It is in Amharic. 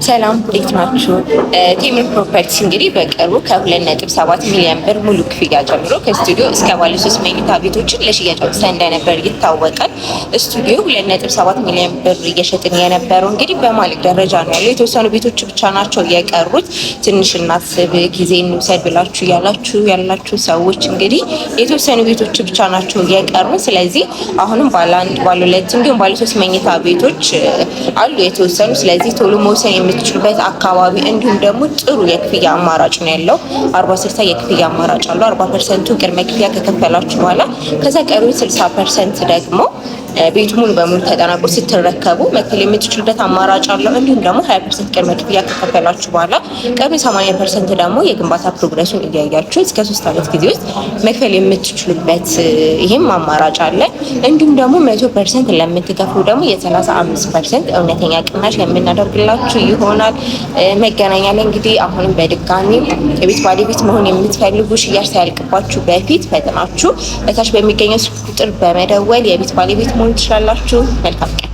ሰላም እንዴት ናችሁ? ቴምር ፕሮፐርቲስ እንግዲህ በቅርቡ ከ2.7 ሚሊዮን ብር ሙሉ ክፍያ ጀምሮ ከስቱዲዮ እስከ ባለ 3 መኝታ ቤቶችን ለሽያጭ አውጥተን እንደነበር ይታወቃል። ስቱዲዮ 2.7 ሚሊዮን ብር እየሸጥን የነበረው እንግዲህ በማለቅ ደረጃ ነው ያለው። የተወሰኑ ቤቶች ብቻ ናቸው የቀሩት። ትንሽ እናስብ፣ ጊዜ እንውሰድ ብላችሁ ያላችሁ ሰዎች እንግዲህ የተወሰኑ ቤቶች ብቻ ናቸው የቀሩ። ስለዚህ አሁንም ባለ 1 ባለ 2 እንዲሁም ባለ 3 መኝታ ቤቶች አሉ የተወሰኑ። ስለዚህ ቶሎ መውሰን የምትችሉበት አካባቢ እንዲሁም ደግሞ ጥሩ የክፍያ አማራጭ ነው ያለው። 40/60 የክፍያ አማራጭ አለው። 40% ቅድመ ክፍያ ከከፈላችሁ በኋላ ከዛ ቀሪው 60% ደግሞ ቤቱ ሙሉ በሙሉ ተጠናቆ ስትረከቡ መክፈል የምትችሉበት አማራጭ አለው። እንዲሁም ደግሞ 20% ቅድመ ክፍያ ከከፈላችሁ በኋላ ቀሪው 80% ደግሞ የግንባታ ፕሮግረሱን እያያችሁ እስከ 3 ዓመት ጊዜ ውስጥ መክፈል የምትችሉበት ይሄም አማራጭ አለ። እንዲሁም ደግሞ 100% ለምትከፍሉ ደግሞ የ35% እውነተኛ ቅናሽ የምናደርግላችሁ ይሆናል። መገናኛ ላይ እንግዲህ አሁንም በድጋሚ የቤት ባለቤት መሆን የምትፈልጉ ሽያጭ ሳያልቅባችሁ በፊት ፈጥናችሁ በታች በሚገኘው ስልክ ቁጥር በመደወል የቤት ባለቤት መሆን ትችላላችሁ። መልካም ቀን።